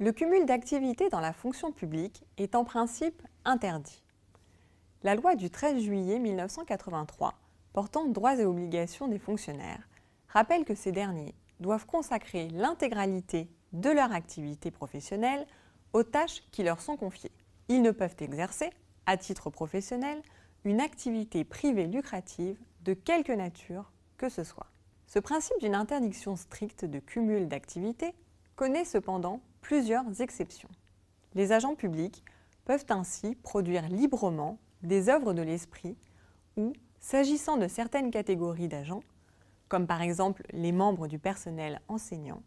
Le cumul d'activités dans la fonction publique est en principe interdit. La loi du 13 juillet 1983 portant droits et obligations des fonctionnaires rappelle que ces derniers doivent consacrer l'intégralité de leur activité professionnelle aux tâches qui leur sont confiées. Ils ne peuvent exercer, à titre professionnel, une activité privée lucrative de quelque nature que ce soit. Ce principe d'une interdiction stricte de cumul d'activités connaît cependant plusieurs exceptions. Les agents publics peuvent ainsi produire librement des œuvres de l'esprit ou, s'agissant de certaines catégories d'agents, comme par exemple les membres du personnel enseignant,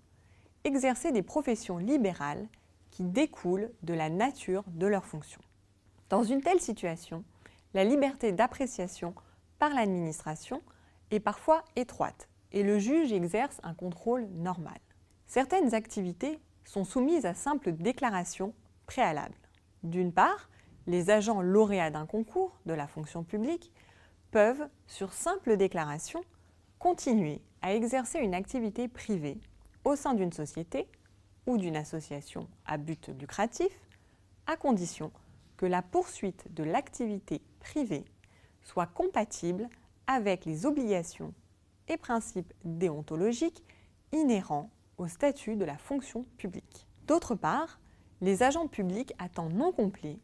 exercer des professions libérales qui découlent de la nature de leurs fonctions. Dans une telle situation, la liberté d'appréciation par l'administration est parfois étroite et le juge exerce un contrôle normal. Certaines activités sont soumises à simple déclaration préalable. D'une part, les agents lauréats d'un concours de la fonction publique peuvent, sur simple déclaration, continuer à exercer une activité privée au sein d'une société ou d'une association à but lucratif, à condition que la poursuite de l'activité privée soit compatible avec les obligations et principes déontologiques inhérents au statut de la fonction publique. D'autre part, les agents publics à temps non complet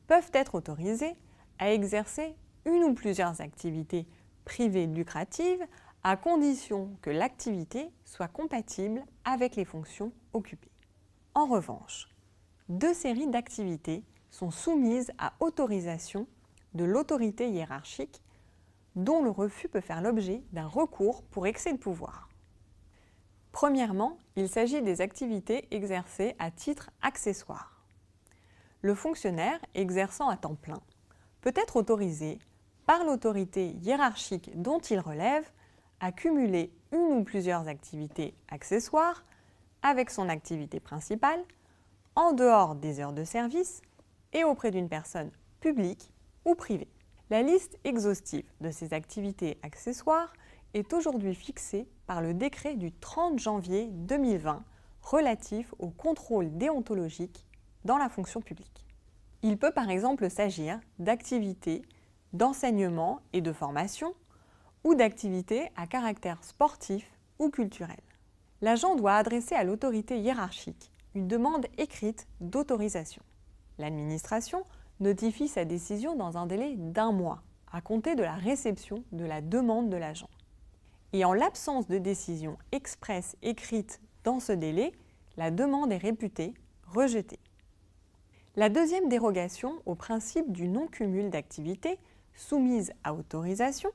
peuvent être autorisés à exercer une ou plusieurs activités privées lucratives à condition que l'activité soit compatible avec les fonctions occupées. En revanche, deux séries d'activités sont soumises à autorisation de l'autorité hiérarchique dont le refus peut faire l'objet d'un recours pour excès de pouvoir. Premièrement, il s'agit des activités exercées à titre accessoire. Le fonctionnaire exerçant à temps plein peut être autorisé par l'autorité hiérarchique dont il relève à cumuler une ou plusieurs activités accessoires avec son activité principale en dehors des heures de service et auprès d'une personne publique ou privée. La liste exhaustive de ces activités accessoires est aujourd'hui fixée par le décret du 30 janvier 2020 relatif au contrôle déontologique dans la fonction publique. Il peut par exemple s'agir d'activités d'enseignement et de formation ou d'activités à caractère sportif ou culturel. L'agent doit adresser à l'autorité hiérarchique une demande écrite d'autorisation. L'administration notifie sa décision dans un délai d'1 mois à compter de la réception de la demande de l'agent. Et en l'absence de décision expresse écrite dans ce délai, la demande est réputée rejetée. La deuxième dérogation au principe du non-cumul d'activités soumise à autorisation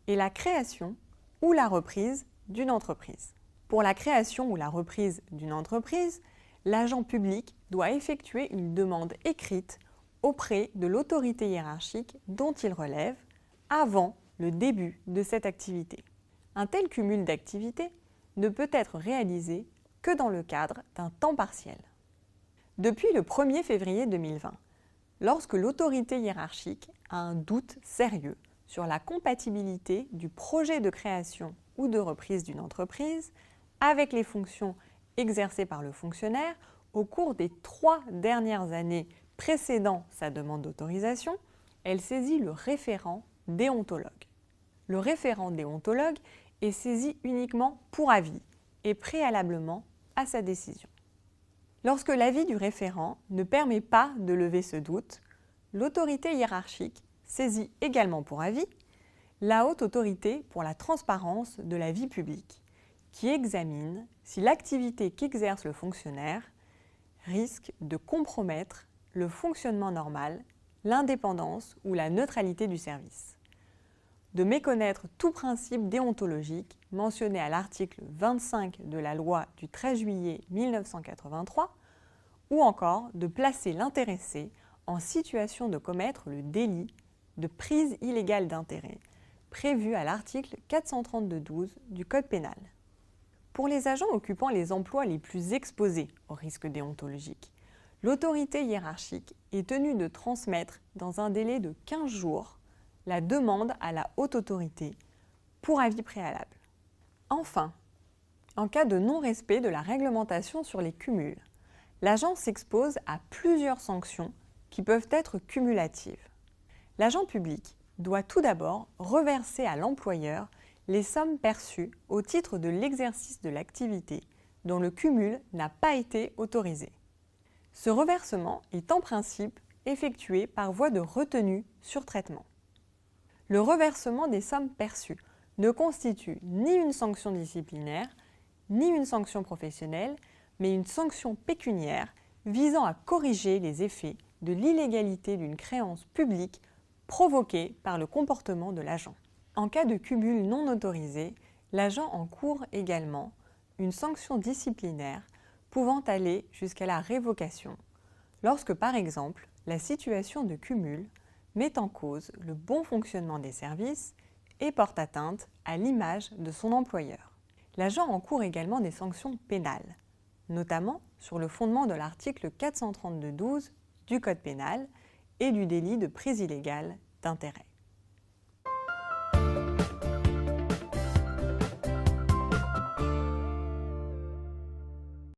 est la création ou la reprise d'une entreprise. Pour la création ou la reprise d'une entreprise, l'agent public doit effectuer une demande écrite auprès de l'autorité hiérarchique dont il relève avant le début de cette activité. Un tel cumul d'activités ne peut être réalisé que dans le cadre d'un temps partiel. Depuis le 1er février 2020, lorsque l'autorité hiérarchique a un doute sérieux sur la compatibilité du projet de création ou de reprise d'une entreprise avec les fonctions exercées par le fonctionnaire au cours des 3 dernières années précédant sa demande d'autorisation, elle saisit le référent déontologue. Le référent déontologue est saisi uniquement pour avis et préalablement à sa décision. Lorsque l'avis du référent ne permet pas de lever ce doute, l'autorité hiérarchique saisit également pour avis la Haute Autorité pour la transparence de la vie publique, qui examine si l'activité qu'exerce le fonctionnaire risque de compromettre le fonctionnement normal, l'indépendance ou la neutralité du service, de méconnaître tout principe déontologique mentionné à l'article 25 de la loi du 13 juillet 1983, ou encore de placer l'intéressé en situation de commettre le délit de prise illégale d'intérêt prévu à l'article 432-12 du Code pénal. Pour les agents occupant les emplois les plus exposés au risque déontologique, l'autorité hiérarchique est tenue de transmettre dans un délai de 15 jours la demande à la Haute Autorité pour avis préalable. Enfin, en cas de non-respect de la réglementation sur les cumuls, l'agent s'expose à plusieurs sanctions qui peuvent être cumulatives. L'agent public doit tout d'abord reverser à l'employeur les sommes perçues au titre de l'exercice de l'activité dont le cumul n'a pas été autorisé. Ce reversement est en principe effectué par voie de retenue sur traitement. Le reversement des sommes perçues ne constitue ni une sanction disciplinaire, ni une sanction professionnelle, mais une sanction pécuniaire visant à corriger les effets de l'illégalité d'une créance publique provoquée par le comportement de l'agent. En cas de cumul non autorisé, l'agent encourt également une sanction disciplinaire pouvant aller jusqu'à la révocation, lorsque par exemple la situation de cumul met en cause le bon fonctionnement des services et porte atteinte à l'image de son employeur. L'agent encourt également des sanctions pénales, notamment sur le fondement de l'article 432-12 du Code pénal et du délit de prise illégale d'intérêt.